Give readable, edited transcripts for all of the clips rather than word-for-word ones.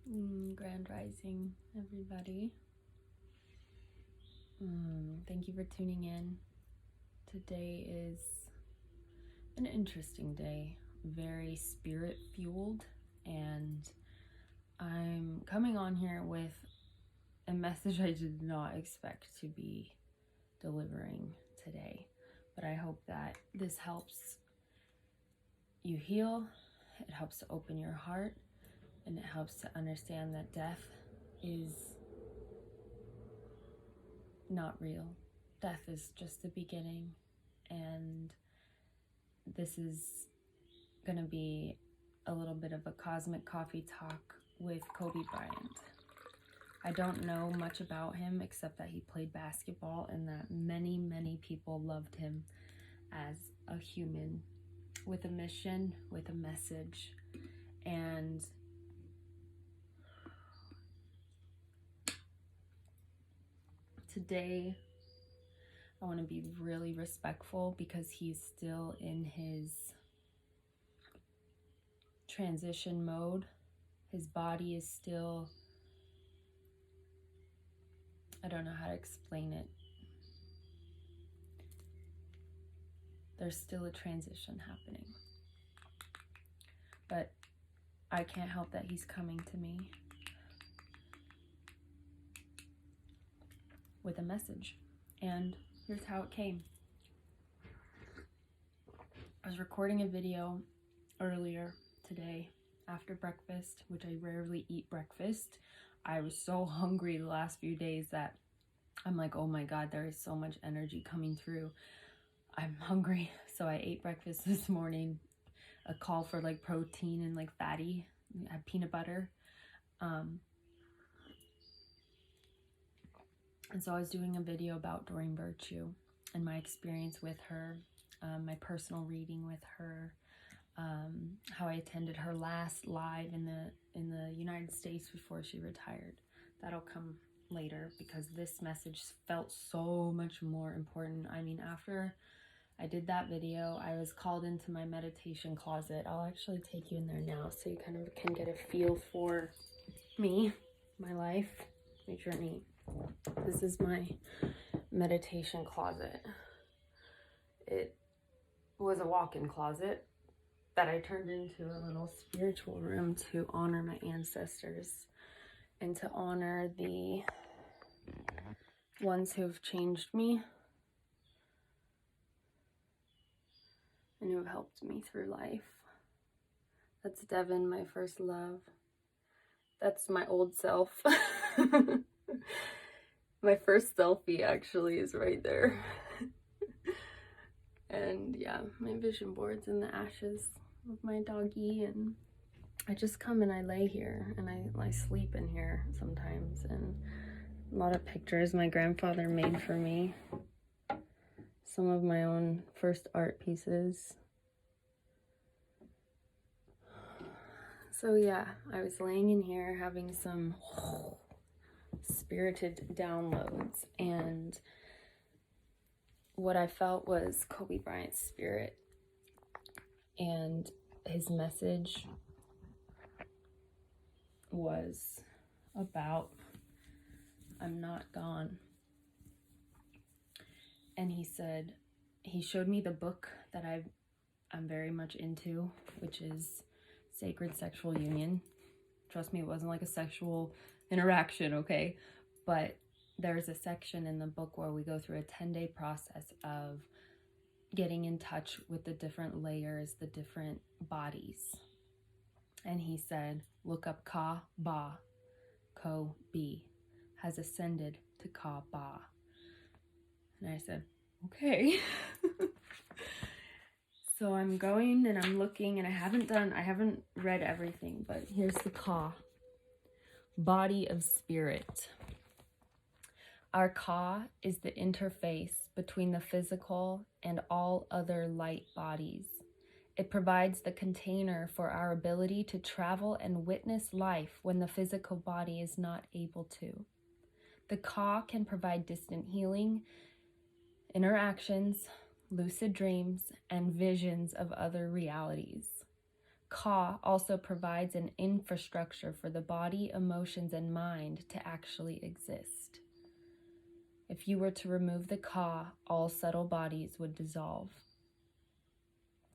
Grand Rising, everybody. Thank you for tuning in. Today is an interesting day, very spirit fueled, and I'm coming on here with a message I did not expect to be delivering today, but I hope that this helps you heal. It helps to open your heart, and it helps to understand that death is not real. Death is just the beginning, and this is gonna be a little bit of a cosmic coffee talk with Kobe Bryant. I don't know much about him except that he played basketball and that many people loved him as a human with a mission, with a message. And today I want to be really respectful because he's still in his transition mode. His body is still, I don't know how to explain it. There's still a transition happening. But I can't help that he's coming to me with a message. And here's how it came. I was recording a video earlier today after breakfast, which I rarely eat breakfast. I was so hungry the last few days that I'm like, oh my God, there is so much energy coming through. I'm hungry. So I ate breakfast this morning, a call for like protein and like fatty. I had peanut butter. And so I was doing a video about Doreen Virtue and my experience with her, my personal reading with her, how I attended her last live in the United States before she retired. That'll come later because this message felt so much more important. I mean, after I did that video, I was called into my meditation closet. I'll actually take you in there now so you kind of can get a feel for me, my life, my journey. This is my meditation closet. It was a walk-in closet that I turned into a little spiritual room to honor my ancestors and to honor the ones who have changed me and who have helped me through life. That's Devin, my first love. That's my old self. My first selfie actually is right there. And yeah, my vision board's in the ashes of my doggy, and I just come and I lay here and I sleep in here sometimes. And a lot of pictures my grandfather made for me, some of my own first art pieces. So yeah, I was laying in here having some spirited downloads, and what I felt was Kobe Bryant's spirit, and his message was about, I'm not gone. And he said, he showed me the book that I'm very much into, which is Sacred Sexual Union. Trust me, it wasn't like a sexual interaction, okay? But there's a section in the book where we go through a 10-day process of getting in touch with the different layers, the different bodies. And he said, look up MerKaBa. Kobe has ascended to MerKaBa. And I said, okay. So I'm going and I'm looking, and I haven't read everything, but here's the Ka, body of spirit. Our Ka is the interface between the physical and all other light bodies. It provides the container for our ability to travel and witness life when the physical body is not able to. The Ka can provide distant healing, interactions, lucid dreams, and visions of other realities. Ka also provides an infrastructure for the body, emotions, and mind to actually exist. If you were to remove the Ka, all subtle bodies would dissolve.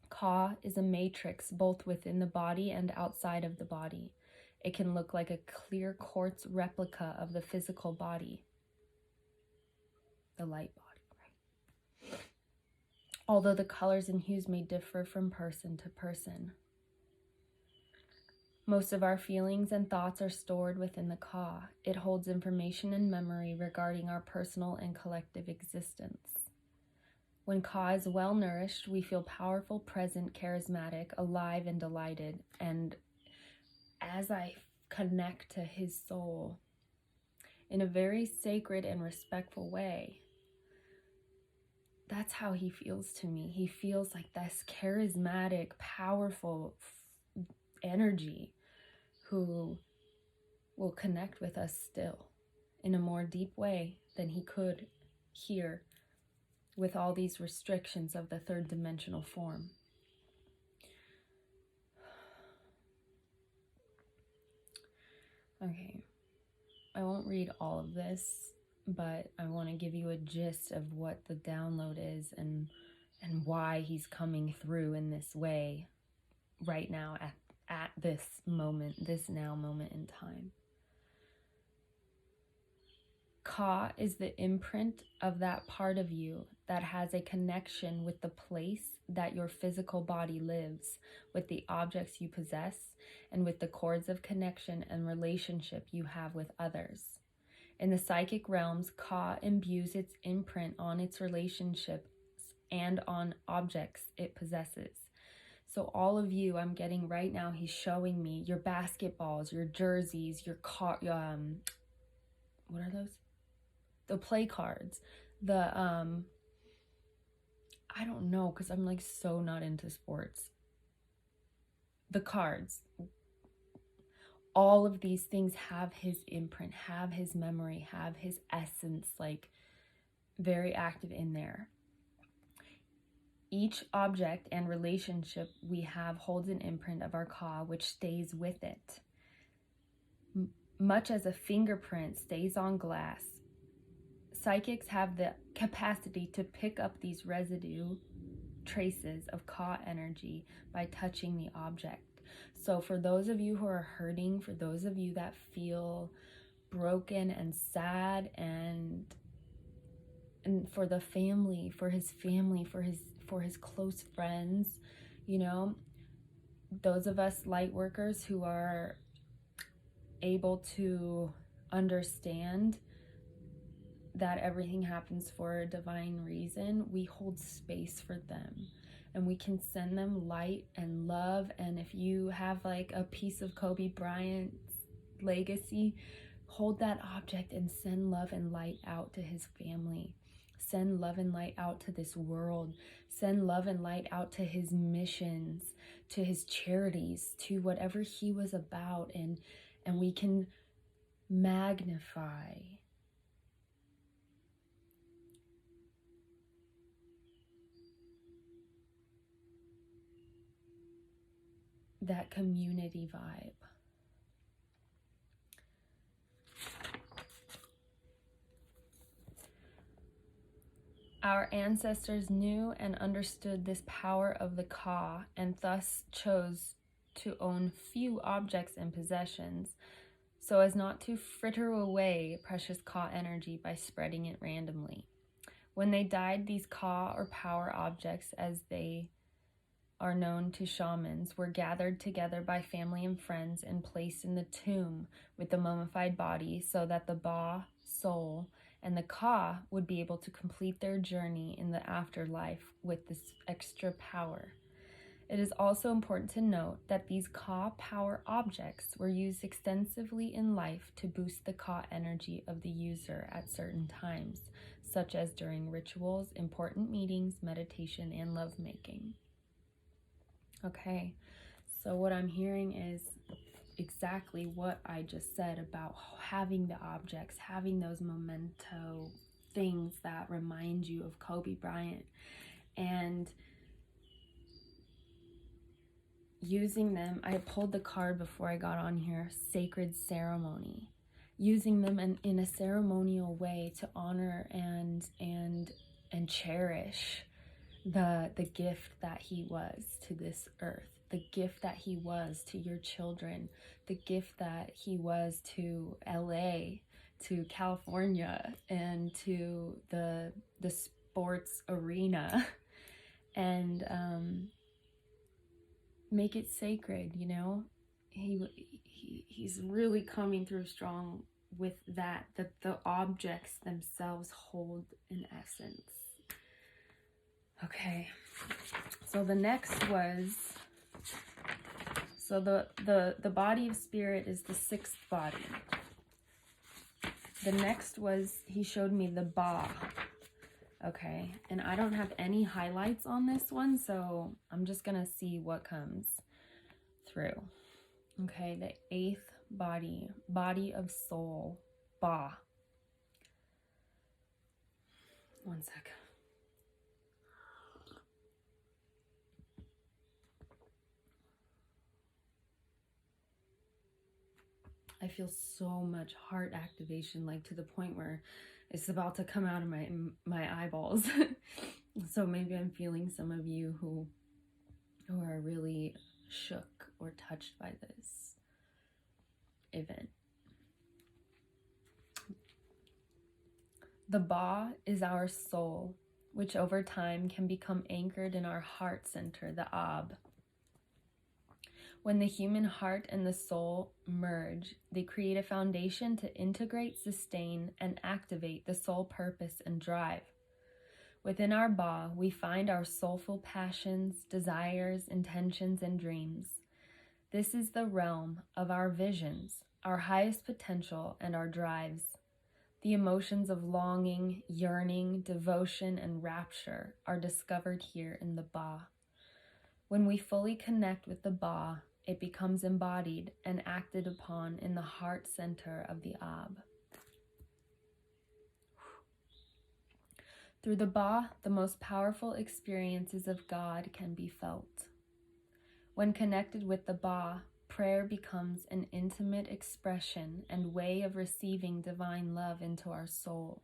Ka is a matrix both within the body and outside of the body. It can look like a clear quartz replica of the physical body, the light body, right? Although the colors and hues may differ from person to person. Most of our feelings and thoughts are stored within the Ka. It holds information and memory regarding our personal and collective existence. When Ka is well nourished, we feel powerful, present, charismatic, alive, and delighted. And as I connect to his soul in a very sacred and respectful way, that's how he feels to me. He feels like this charismatic, powerful energy who will connect with us still in a more deep way than he could here with all these restrictions of the third dimensional form. Okay, I won't read all of this, but I want to give you a gist of what the download is and why he's coming through in this way right now at this moment, this now moment in time. Ka is the imprint of that part of you that has a connection with the place that your physical body lives, with the objects you possess, and with the cords of connection and relationship you have with others. In the psychic realms, Ka imbues its imprint on its relationships and on objects it possesses. So all of you, I'm getting right now, he's showing me your basketballs, your jerseys, your what are those? The play cards, the I don't know, because I'm like so not into sports. The cards, all of these things have his imprint, have his memory, have his essence, like very active in there. Each object and relationship we have holds an imprint of our Ka, which stays with it. Much as a fingerprint stays on glass, psychics have the capacity to pick up these residue traces of Ka energy by touching the object. So for those of you who are hurting, for those of you that feel broken and sad, and for the family, for his close friends, you know, those of us light workers who are able to understand that everything happens for a divine reason, we hold space for them and we can send them light and love. And if you have like a piece of Kobe Bryant's legacy, hold that object and send love and light out to his family. Send love and light out to this world. Send love and light out to his missions, to his charities, to whatever he was about. And we can magnify that community vibe. Our ancestors knew and understood this power of the Ka and thus chose to own few objects and possessions so as not to fritter away precious Ka energy by spreading it randomly. When they died, these Ka or power objects, as they are known to shamans, were gathered together by family and friends and placed in the tomb with the mummified body so that the Ba, soul, and the Ka would be able to complete their journey in the afterlife with this extra power. It is also important to note that these Ka power objects were used extensively in life to boost the Ka energy of the user at certain times, such as during rituals, important meetings, meditation, and lovemaking. Okay, so what I'm hearing is exactly what I just said about having the objects, having those memento things that remind you of Kobe Bryant. And using them, I pulled the card before I got on here, sacred ceremony. Using them in a ceremonial way to honor and cherish the gift that he was to this earth, the gift that he was to your children, the gift that he was to LA, to California, and to the sports arena. And make it sacred, you know. He's really coming through strong with that the objects themselves hold an essence. Okay, so the next was, so the body of spirit is the sixth body. The next was, he showed me the Ba. Okay, and I don't have any highlights on this one, so I'm just gonna see what comes through. Okay, the eighth body, body of soul, Ba. One sec. I feel so much heart activation, like to the point where it's about to come out of my eyeballs. So maybe I'm feeling some of you who are really shook or touched by this event. The Ba is our soul, which over time can become anchored in our heart center, the Ab. When the human heart and the soul merge, they create a foundation to integrate, sustain, and activate the soul purpose and drive. Within our Ba, we find our soulful passions, desires, intentions, and dreams. This is the realm of our visions, our highest potential, and our drives. The emotions of longing, yearning, devotion, and rapture are discovered here in the Ba. When we fully connect with the Ba, it becomes embodied and acted upon in the heart center of the Ab. Through the Ba, the most powerful experiences of God can be felt. When connected with the Ba, prayer becomes an intimate expression and way of receiving divine love into our soul.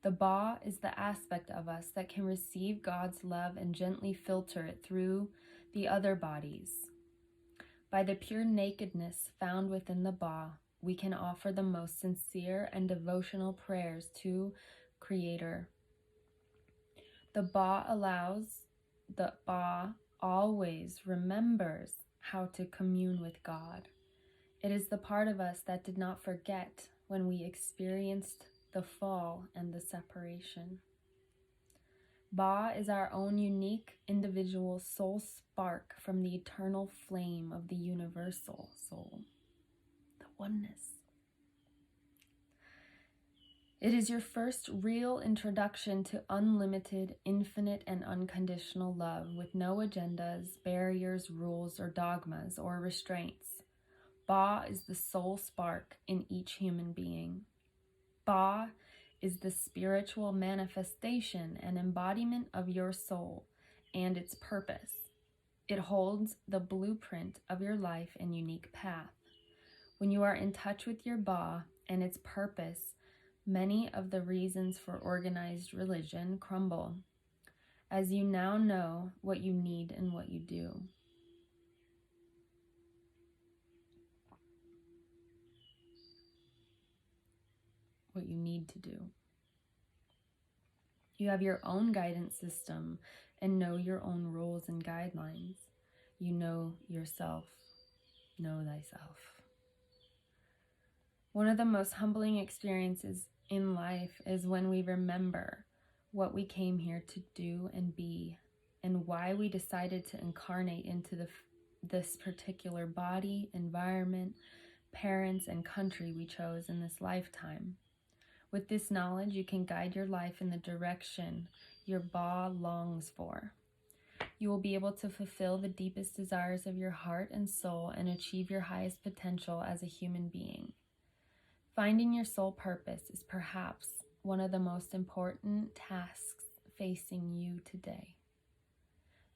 The Ba is the aspect of us that can receive God's love and gently filter it through the other bodies. By the pure nakedness found within the Ba, we can offer the most sincere and devotional prayers to Creator. The Ba always remembers how to commune with God. It is the part of us that did not forget when we experienced the fall and the separation. Ba is our own unique individual soul spark from the eternal flame of the universal soul, the oneness. It is your first real introduction to unlimited, infinite, and unconditional love with no agendas, barriers, rules, or dogmas, or restraints. Ba is the soul spark in each human being. Ba is the spiritual manifestation and embodiment of your soul and its purpose. It holds the blueprint of your life and unique path. When you are in touch with your Ba and its purpose, many of the reasons for organized religion crumble, as you now know what you need and what you do. What you need to do. You have your own guidance system and know your own rules and guidelines. You know yourself. Know thyself. One of the most humbling experiences in life is when we remember what we came here to do and be, and why we decided to incarnate into this particular body, environment, parents, and country we chose in this lifetime. With this knowledge, you can guide your life in the direction your Ba longs for. You will be able to fulfill the deepest desires of your heart and soul and achieve your highest potential as a human being. Finding your soul purpose is perhaps one of the most important tasks facing you today.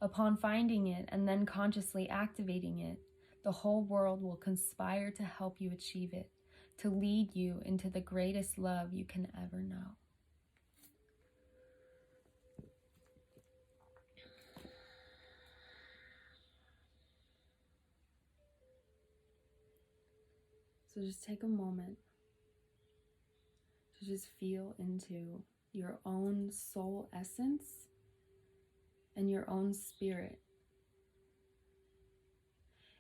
Upon finding it and then consciously activating it, the whole world will conspire to help you achieve it, to lead you into the greatest love you can ever know. So just take a moment to just feel into your own soul essence and your own spirit,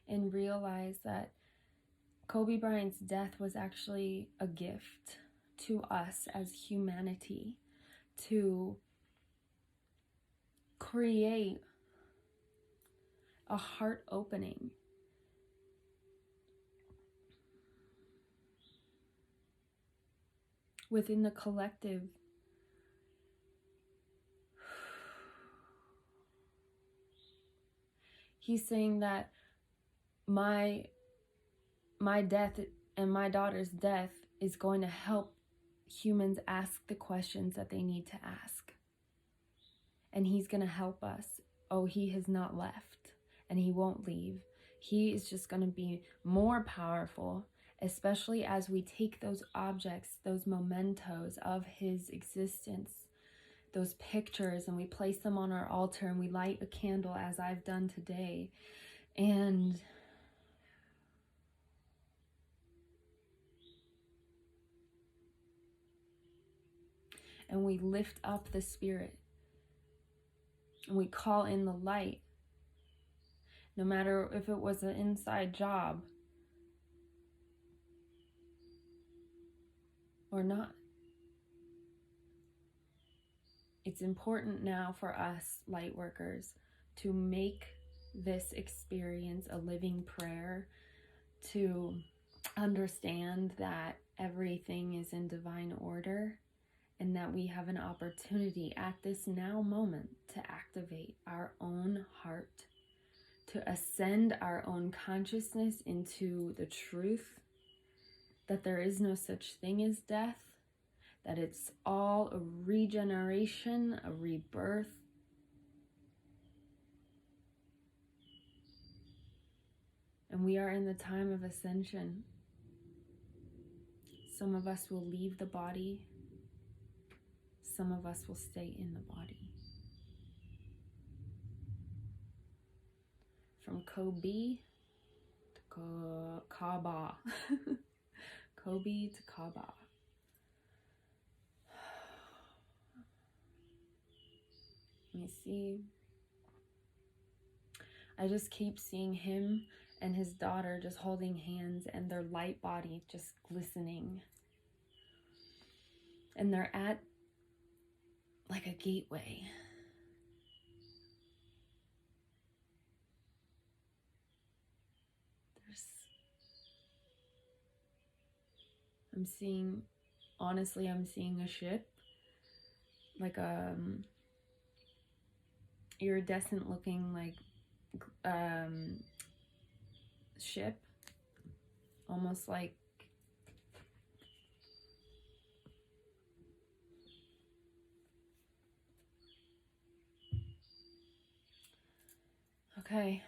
and realize that Kobe Bryant's death was actually a gift to us as humanity to create a heart opening within the collective. He's saying that my death and my daughter's death is going to help humans ask the questions that they need to ask. And he's going to help us. Oh, he has not left, and he won't leave. He is just going to be more powerful, especially as we take those objects, those mementos of his existence, those pictures, and we place them on our altar, and we light a candle as I've done today. And we lift up the spirit, and we call in the light, no matter if it was an inside job or not. It's important now for us light workers to make this experience a living prayer, to understand that everything is in divine order, and that we have an opportunity at this now moment to activate our own heart, to ascend our own consciousness into the truth that there is no such thing as death, that it's all a regeneration, a rebirth. And we are in the time of ascension. Some of us will leave the body. Some of us will stay in the body. From Kobe to MerKaBa. Kobe to MerKaBa. Let me see. I just keep seeing him and his daughter just holding hands, and their light body just glistening. And they're at like a gateway. I'm seeing a ship, like a iridescent looking like ship, almost like okay.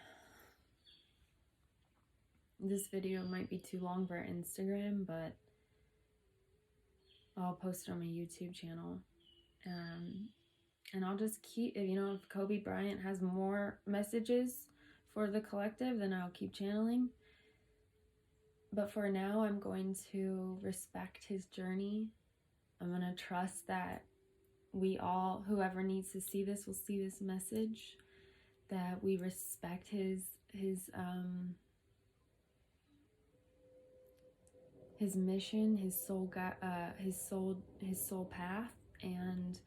This video might be too long for Instagram, but I'll post it on my YouTube channel. And I'll just keep, if Kobe Bryant has more messages for the collective, then I'll keep channeling. But for now, I'm going to respect his journey. I'm going to trust that we all, whoever needs to see this, will see this message, that we respect his mission, his soul path, and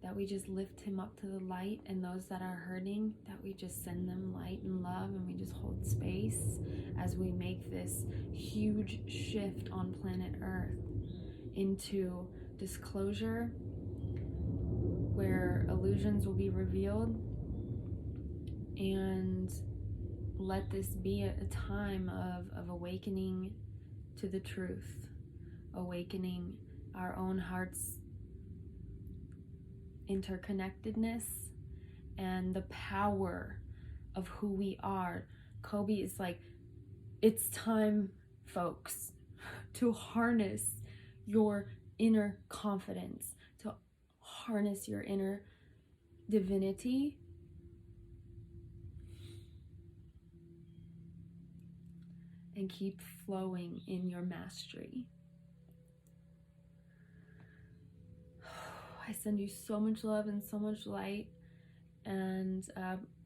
that we just lift him up to the light, and those that are hurting, that we just send them light and love, and we just hold space as we make this huge shift on planet Earth into disclosure, where illusions will be revealed, and let this be a time of awakening to the truth, awakening our own heart's interconnectedness, and the power of who we are. Kobe is like, it's time, folks, to harness your inner confidence, to harness your inner divinity, and keep flowing in your mastery. I send you so much love and so much light. And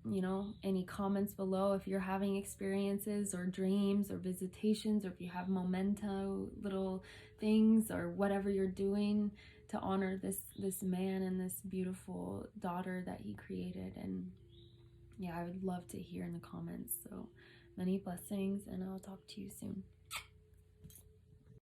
you know, any comments below if you're having experiences or dreams or visitations, or if you have memento little things or whatever you're doing to honor this man and this beautiful daughter that he created. And yeah, I would love to hear in the comments. So many blessings, and I'll talk to you soon.